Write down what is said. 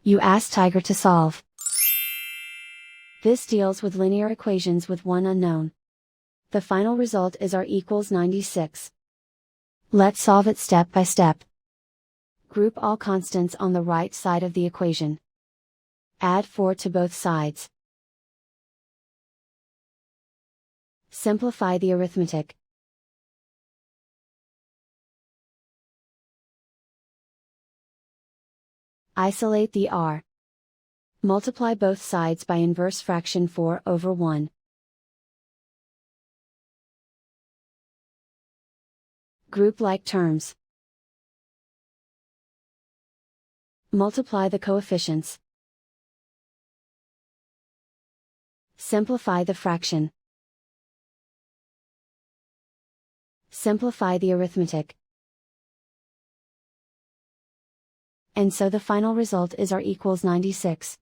You ask Tiger to solve. This deals with linear equations with one unknown. The final result is r equals 96. Let's solve it step by step. Group all constants on the right side of the equation. Add 4 to both sides. Simplify the arithmetic. Isolate the r. Multiply both sides by inverse fraction 4/1. Group like terms. Multiply the coefficients. Simplify the fraction. Simplify the arithmetic. And so the final result is r equals 96.